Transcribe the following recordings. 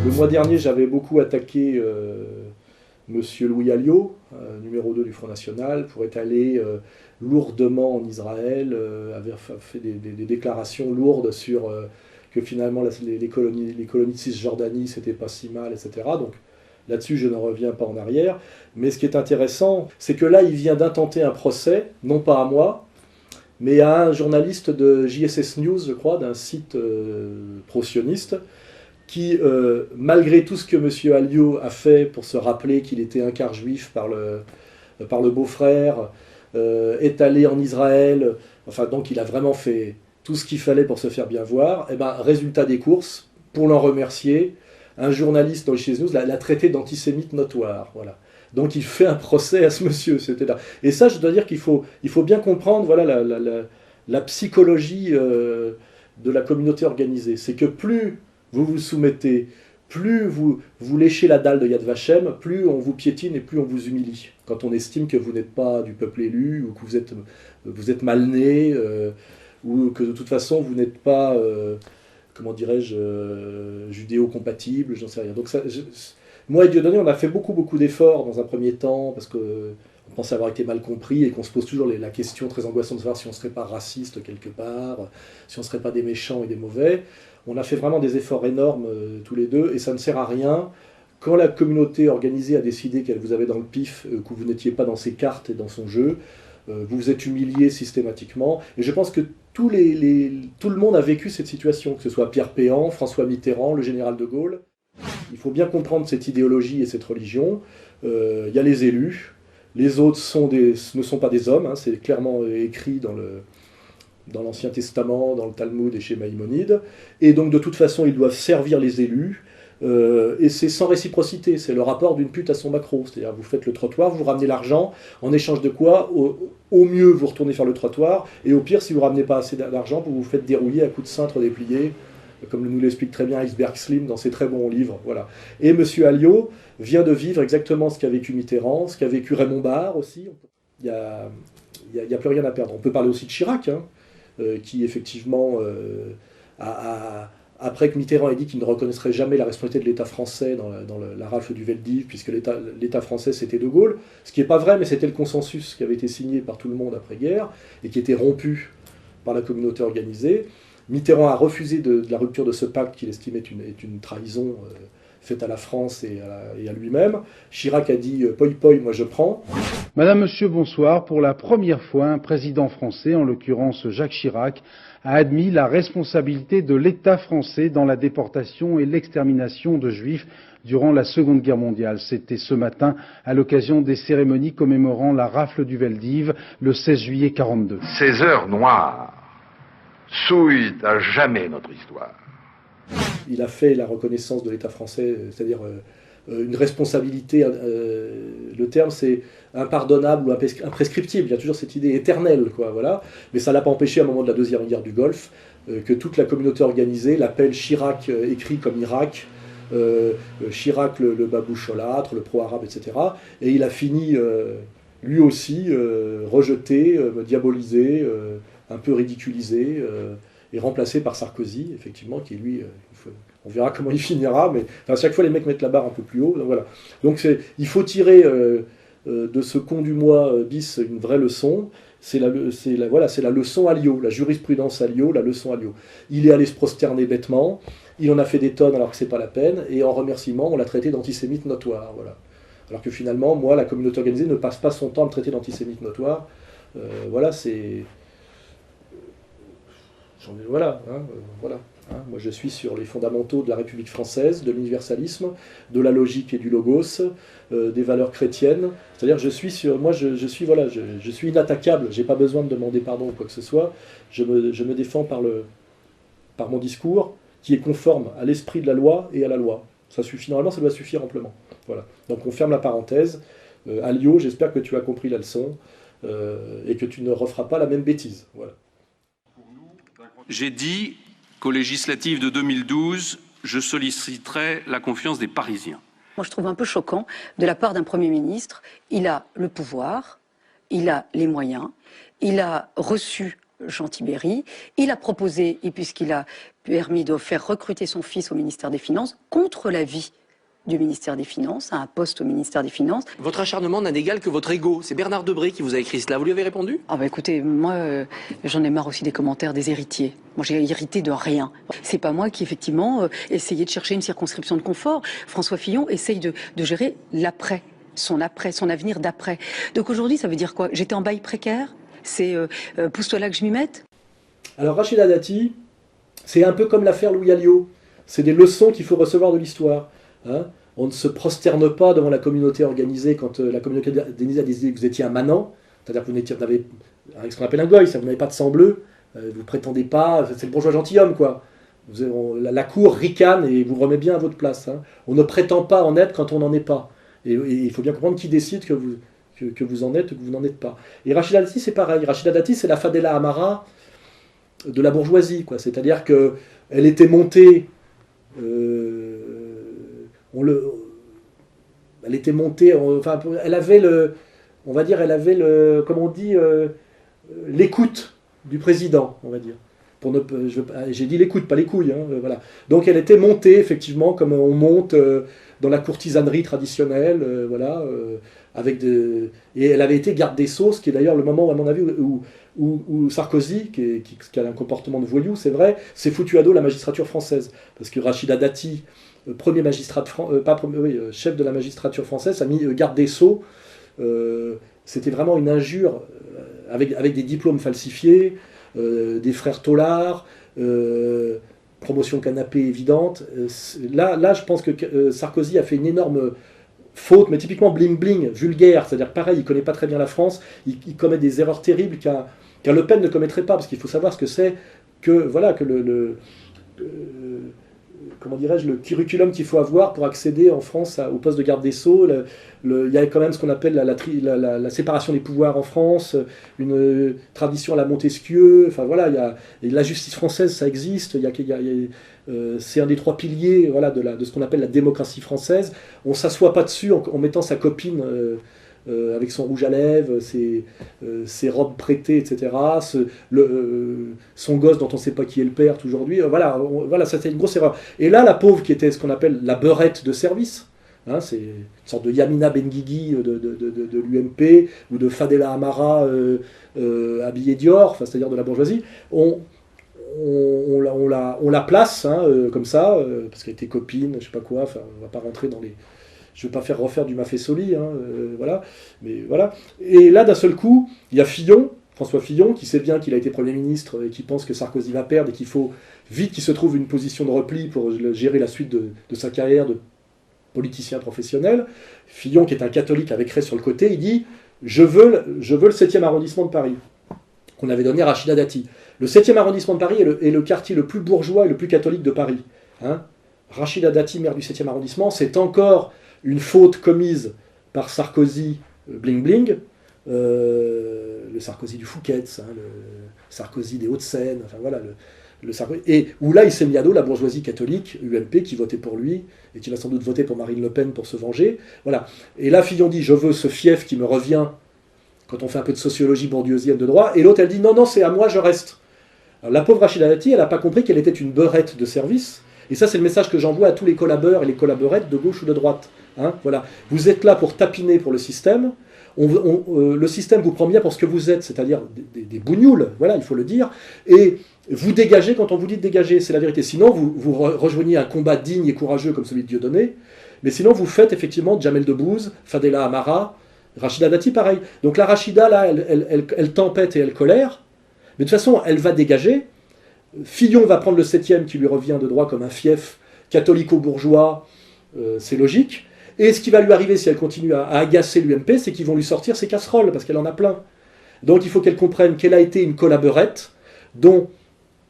Le mois dernier, j'avais beaucoup attaqué Monsieur Louis Alliot, numéro 2 du Front National, pour être allé lourdement en Israël, avait fait des déclarations lourdes sur que finalement les colonies de Cisjordanie, c'était pas si mal, etc. Donc là-dessus, je ne reviens pas en arrière. Mais ce qui est intéressant, c'est que là, il vient d'intenter un procès, non pas à moi, mais à un journaliste de JSS News, je crois, d'un site pro-sioniste, qui, malgré tout ce que M. Alliot a fait pour se rappeler qu'il était un quart juif par le beau-frère, est allé en Israël, enfin donc il a vraiment fait tout ce qu'il fallait pour se faire bien voir, et ben résultat des courses, pour l'en remercier, un journaliste dans JSS News l'a traité d'antisémite notoire, voilà. Donc il fait un procès à ce monsieur, c'était là. Et ça, je dois dire qu'il faut bien comprendre, voilà, la psychologie de la communauté organisée. C'est que plus vous vous soumettez, plus vous léchez la dalle de Yad Vashem, plus on vous piétine et plus on vous humilie. Quand on estime que vous n'êtes pas du peuple élu, ou que vous êtes mal né, ou que de toute façon vous n'êtes pas, comment dirais-je, judéo-compatible, j'en sais rien. Donc ça, moi et Dieudonné, on a fait beaucoup d'efforts dans un premier temps, parce qu'on pensait avoir été mal compris, et qu'on se pose toujours la question très angoissante de savoir si on ne serait pas raciste quelque part, si on ne serait pas des méchants et des mauvais. On a fait vraiment des efforts énormes tous les deux, et ça ne sert à rien. Quand la communauté organisée a décidé qu'elle vous avait dans le pif, que vous n'étiez pas dans ses cartes et dans son jeu, vous vous êtes humilié systématiquement. Et je pense que tout le monde a vécu cette situation, que ce soit Pierre Péan, François Mitterrand, le général de Gaulle. Il faut bien comprendre cette idéologie et cette religion. Il y a les élus. Les autres ne sont pas des hommes, hein, c'est clairement écrit dans l'Ancien Testament, dans le Talmud et chez Maïmonide. Et donc de toute façon, ils doivent servir les élus. Et c'est sans réciprocité, c'est le rapport d'une pute à son maquereau. C'est-à-dire vous faites le trottoir, vous ramenez l'argent, en échange de quoi, au mieux vous retournez faire le trottoir, et au pire, si vous ne ramenez pas assez d'argent, vous vous faites dérouiller à coups de cintre déplié, comme nous l'explique très bien Iceberg Slim dans ses très bons livres. Voilà. Et M. Alliot vient de vivre exactement ce qu'a vécu Mitterrand, ce qu'a vécu Raymond Barre aussi. Il n'y a plus rien à perdre. On peut parler aussi de Chirac, hein, qui effectivement après que Mitterrand ait dit qu'il ne reconnaîtrait jamais la responsabilité de l'État français dans la rafle du Veldiv, puisque l'État français c'était De Gaulle, ce qui n'est pas vrai, mais c'était le consensus qui avait été signé par tout le monde après-guerre, et qui était rompu par la communauté organisée. Mitterrand a refusé de la rupture de ce pacte qu'il estimait est une trahison faite à la France et à lui-même. Chirac a dit « Poi poi, moi je prends ». Madame, Monsieur, bonsoir. Pour la première fois, un président français, en l'occurrence Jacques Chirac, a admis la responsabilité de l'État français dans la déportation et l'extermination de Juifs durant la Seconde Guerre mondiale. C'était ce matin à l'occasion des cérémonies commémorant la rafle du Veldiv le 16 juillet 1942. Ces heures noires souillent à jamais notre histoire. Il a fait la reconnaissance de l'État français, c'est-à-dire une responsabilité, le terme c'est impardonnable ou imprescriptible, il y a toujours cette idée éternelle, quoi, voilà. Mais ça ne l'a pas empêché à un moment de la Deuxième Guerre du Golfe, que toute la communauté organisée l'appelle Chirac écrit comme Irak, Chirac le baboucholâtre, le pro-arabe, etc. Et il a fini, lui aussi, rejeté, diabolisé, un peu ridiculisé, et remplacé par Sarkozy, effectivement, qui lui, on verra comment il finira, mais à chaque fois les mecs mettent la barre un peu plus haut, donc voilà. Donc il faut tirer de ce con du mois bis une vraie leçon, c'est la leçon Alliot, la jurisprudence Alliot, la leçon Alliot. Il est allé se prosterner bêtement, il en a fait des tonnes alors que c'est pas la peine, et en remerciement, on l'a traité d'antisémite notoire, voilà. Alors que finalement, moi, la communauté organisée ne passe pas son temps à me traiter d'antisémite notoire, voilà, c'est... Voilà, hein, voilà. Hein, moi, je suis sur les fondamentaux de la République française, de l'universalisme, de la logique et du logos, des valeurs chrétiennes. C'est-à-dire, je suis inattaquable. J'ai pas besoin de demander pardon ou quoi que ce soit. Je me défends par mon discours, qui est conforme à l'esprit de la loi et à la loi. Ça suffit. Normalement, ça doit suffire amplement. Voilà. Donc, on ferme la parenthèse. Alliot, j'espère que tu as compris la leçon et que tu ne referas pas la même bêtise. Voilà. J'ai dit qu'aux législatives de 2012, je solliciterai la confiance des Parisiens. Moi, je trouve un peu choquant de la part d'un Premier ministre. Il a le pouvoir, il a les moyens, il a reçu Jean Tibéry. Il a proposé, et puisqu'il a permis de faire recruter son fils au ministère des Finances, contre l'avis du ministère des Finances, à un poste au ministère des Finances. Votre acharnement n'a d'égal que votre ego. C'est Bernard Debré qui vous a écrit cela. Vous lui avez répondu? Ah bah écoutez, moi j'en ai marre aussi des commentaires des héritiers. Moi j'ai hérité de rien. C'est pas moi qui effectivement essayais de chercher une circonscription de confort. François Fillon essaye de gérer l'après, son avenir d'après. Donc aujourd'hui ça veut dire quoi? J'étais en bail précaire? C'est pousse-toi là que je m'y mette? Alors Rachida Dati, c'est un peu comme l'affaire Louis Alliot. C'est des leçons qu'il faut recevoir de l'histoire. Hein, on ne se prosterne pas devant la communauté organisée quand la communauté organisée a décidé que vous étiez un manant, c'est-à-dire que vous n'avez ce qu'on appelle un goy, vous n'avez pas de sang bleu, vous ne prétendez pas, c'est le bourgeois gentilhomme quoi. La cour ricane et vous remet bien à votre place. Hein. On ne prétend pas en être quand on n'en est pas. Et il faut bien comprendre qui décide que vous en êtes ou que vous n'en êtes pas. Et Rachida Dati c'est pareil. Rachida Dati c'est la Fadela Amara de la bourgeoisie, quoi. C'est-à-dire qu'elle était montée. Elle était montée, enfin, elle avait comme on dit, l'écoute du président, on va dire. J'ai dit l'écoute, pas les couilles, hein, voilà. Donc elle était montée, effectivement, comme on monte dans la courtisanerie traditionnelle, voilà, et elle avait été garde des Sceaux, ce qui est d'ailleurs le moment, à mon avis, où Sarkozy, qui a un comportement de voyou, c'est vrai, s'est foutu à dos la magistrature française. Parce que Rachida Dati, premier magistrat chef de la magistrature française, a mis garde des Sceaux. C'était vraiment une injure, avec des diplômes falsifiés, des frères Tollard, promotion canapé évidente. Là, je pense que Sarkozy a fait une énorme faute, mais typiquement bling-bling, vulgaire, c'est-à-dire pareil, il ne connaît pas très bien la France, il commet des erreurs terribles qu'un Le Pen ne commettrait pas, parce qu'il faut savoir ce que c'est que comment dirais-je, le curriculum qu'il faut avoir pour accéder en France au poste de garde des Sceaux. Il y a quand même ce qu'on appelle la séparation des pouvoirs en France, une tradition à la Montesquieu. Enfin voilà, la justice française, ça existe. C'est un des trois piliers, voilà, de ce qu'on appelle la démocratie française. On ne s'assoit pas dessus en mettant sa copine avec son rouge à lèvres, ses robes prêtées, etc. Son gosse dont on ne sait pas qui est le père aujourd'hui. Voilà, c'était une grosse erreur. Et là, la pauvre qui était ce qu'on appelle la beurette de service, hein, c'est une sorte de Yamina Benguigui de l'UMP ou de Fadela Amara habillée Dior, enfin, c'est-à-dire de la bourgeoisie. On la place hein, comme ça, parce qu'elle était copine, je sais pas quoi, enfin, on va pas rentrer dans les... Je ne vais pas refaire du Maffesoli, hein, voilà. Mais voilà. Et là, d'un seul coup, il y a Fillon, François Fillon, qui sait bien qu'il a été Premier ministre et qui pense que Sarkozy va perdre et qu'il faut vite qu'il se trouve une position de repli pour gérer la suite de sa carrière de politicien professionnel. Fillon, qui est un catholique avec Ray sur le côté, il dit « Je veux le 7e arrondissement de Paris », qu'on avait donné à Rachida Dati. Le 7e arrondissement de Paris est le quartier le plus bourgeois et le plus catholique de Paris. Hein. Rachida Dati, maire du 7e arrondissement, c'est encore une faute commise par Sarkozy bling-bling, le Sarkozy du Fouquet's, hein, le Sarkozy des Hauts-de-Seine, enfin voilà, le Sarkozy, et où là il s'est mis à dos la bourgeoisie catholique, UMP, qui votait pour lui, et qui va sans doute voter pour Marine Le Pen pour se venger. Voilà. Et là Fillon dit « Je veux ce fief qui me revient » quand on fait un peu de sociologie bourdieusienne de droit, et l'autre elle dit « Non, c'est à moi, je reste ». Alors, la pauvre Rachida Dati, elle n'a pas compris qu'elle était une beurette de service, et ça c'est le message que j'envoie à tous les collabeurs et les collaborettes de gauche ou de droite. Hein, voilà. Vous êtes là pour tapiner pour le système, le système vous prend bien pour ce que vous êtes, c'est-à-dire des bougnoules, voilà, il faut le dire, et vous dégagez quand on vous dit de dégager, c'est la vérité. Sinon, vous rejoignez un combat digne et courageux comme celui de Dieudonné, mais sinon vous faites effectivement Jamel Debbouze, Fadela Amara, Rachida Dati, pareil. Donc la Rachida, là, elle tempête et elle colère, mais de toute façon, elle va dégager. Fillon va prendre le 7e qui lui revient de droit comme un fief catholico-bourgeois, c'est logique. Et ce qui va lui arriver si elle continue à agacer l'UMP, c'est qu'ils vont lui sortir ses casseroles, parce qu'elle en a plein. Donc il faut qu'elle comprenne qu'elle a été une collaborette dont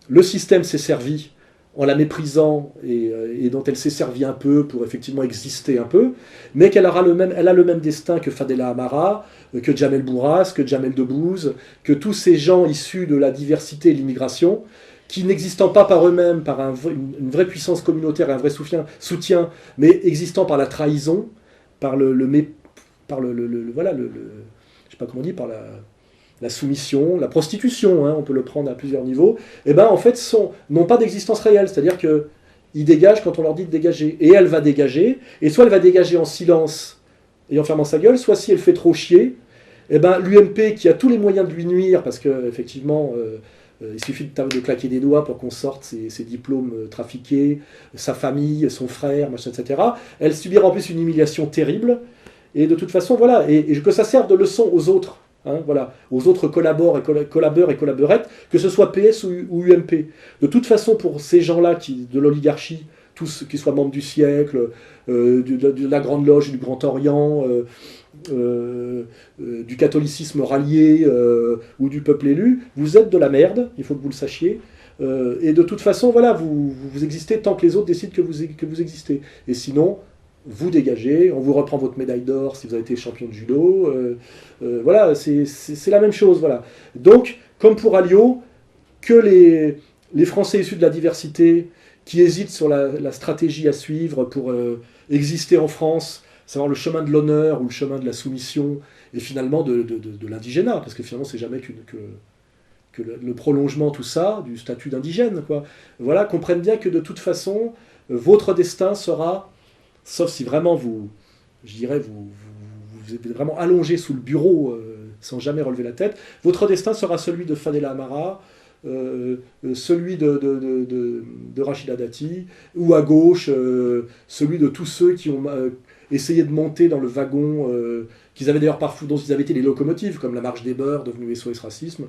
le système s'est servi en la méprisant et dont elle s'est servie un peu pour effectivement exister un peu, mais qu'elle a le même destin que Fadela Amara, que Jamel Bourras, que Jamel Debbouze, que tous ces gens issus de la diversité et de l'immigration, qui n'existant pas par eux-mêmes, par une vraie puissance communautaire et un vrai soutien, mais existant par la trahison, par voilà, je sais pas comment on dit, par la soumission, la prostitution, hein, on peut le prendre à plusieurs niveaux, et ben en fait n'ont pas d'existence réelle, c'est-à-dire qu'ils dégagent quand on leur dit de dégager. Et elle va dégager, et soit elle va dégager en silence et en fermant sa gueule, soit si elle fait trop chier, et ben l'UMP qui a tous les moyens de lui nuire, parce qu'effectivement il suffit de claquer des doigts pour qu'on sorte ses diplômes trafiqués, sa famille, son frère, machin, etc. Elle subira en plus une humiliation terrible, et de toute façon, voilà, et que ça serve de leçon aux autres. Hein, voilà, aux autres collabeurs et collaborettes, que ce soit PS ou UMP. De toute façon, pour ces gens-là de l'oligarchie, tous qui soient membres du siècle, de la Grande Loge, du Grand Orient, du catholicisme rallié ou du peuple élu, vous êtes de la merde, il faut que vous le sachiez. Et de toute façon, voilà, vous existez tant que les autres décident que vous existez. Et sinon, vous dégagez, on vous reprend votre médaille d'or si vous avez été champion de judo. Voilà, c'est la même chose. Voilà. Donc, comme pour Alliot, que les Français issus de la diversité qui hésitent sur la stratégie à suivre pour exister en France, savoir le chemin de l'honneur ou le chemin de la soumission, et finalement de l'indigénat, parce que finalement c'est jamais que le prolongement, tout ça, du statut d'indigène, quoi. Voilà, comprennent bien que de toute façon, votre destin sera, sauf si vraiment vous êtes vraiment allongé sous le bureau sans jamais relever la tête, votre destin sera celui de Fadela Amara, celui de Rachida Dati, ou à gauche, celui de tous ceux qui ont essayé de monter dans le wagon, qu'ils avaient d'ailleurs parfois, dont ils avaient été les locomotives, comme la Marche des Beurs, devenue SOS Racisme,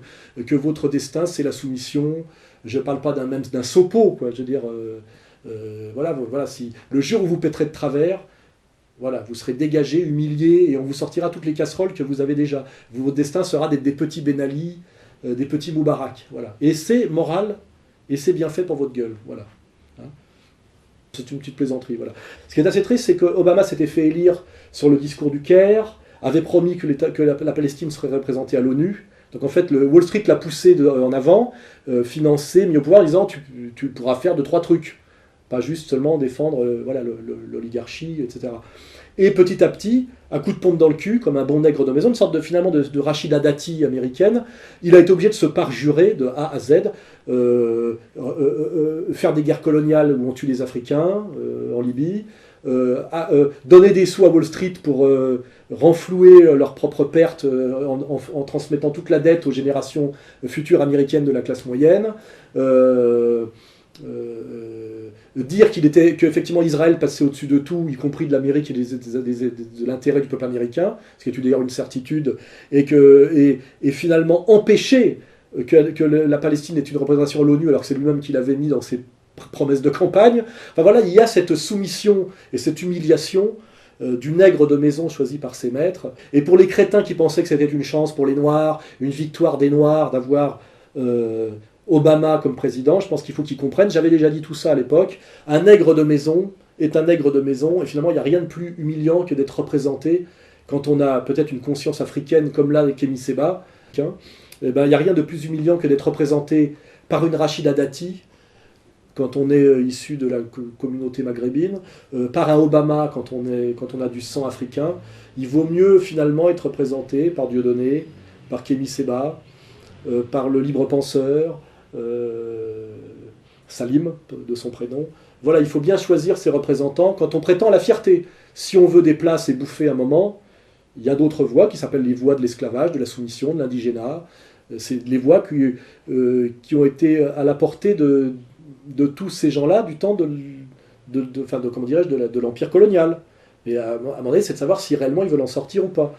que votre destin, c'est la soumission. Je ne parle pas d'un sopo, quoi, je veux dire, voilà, si le jour où vous péterez de travers, voilà, vous serez dégagé, humilié, et on vous sortira toutes les casseroles que vous avez déjà. Votre destin sera des petits Ben Ali, des petits Moubarak, voilà. Et c'est moral, et c'est bien fait pour votre gueule, voilà. Hein, c'est une petite plaisanterie, voilà. Ce qui est assez triste, c'est que Obama s'était fait élire sur le discours du Caire, avait promis que la Palestine serait représentée à l'ONU. Donc en fait, le Wall Street l'a poussé en avant, financé, mis au pouvoir, en disant tu pourras faire 2-3 trucs. Pas juste seulement défendre voilà, l'oligarchie, etc. Et petit à petit, à coup de pompe dans le cul, comme un bon nègre de maison, une sorte finalement de Rachida Dati américaine, il a été obligé de se parjurer de A à Z, faire des guerres coloniales où on tue les Africains en Libye, donner des sous à Wall Street pour renflouer leurs propres pertes en transmettant toute la dette aux générations futures américaines de la classe moyenne, dire qu'effectivement Israël passait au-dessus de tout, y compris de l'Amérique et de l'intérêt du peuple américain, ce qui est d'ailleurs une certitude, et finalement empêcher que la Palestine ait une représentation à l'ONU, alors que c'est lui-même qui l'avait mis dans ses promesses de campagne. Enfin voilà, il y a cette soumission et cette humiliation du nègre de maison choisi par ses maîtres. Et pour les crétins qui pensaient que c'était une chance pour les Noirs, une victoire des Noirs d'avoir Obama comme président, je pense qu'il faut qu'ils comprennent, j'avais déjà dit tout ça à l'époque, un nègre de maison est un nègre de maison, et finalement il n'y a rien de plus humiliant que d'être représenté quand on a peut-être une conscience africaine comme là avec Kémy Séba, il n'y a rien de plus humiliant que d'être représenté par une Rachida Dati, quand on est issu de la communauté maghrébine, par un Obama quand on a du sang africain. Il vaut mieux finalement être représenté par Dieudonné, par Kémy Séba, par le libre penseur, Salim, de son prénom. Voilà, il faut bien choisir ses représentants quand on prétend la fierté. Si on veut des places et bouffer un moment, il y a d'autres voies qui s'appellent les voies de l'esclavage, de la soumission, de l'indigénat. C'est les voies qui ont été à la portée de tous ces gens-là du temps de l'empire colonial. Et à un moment donné, c'est de savoir si réellement ils veulent en sortir ou pas.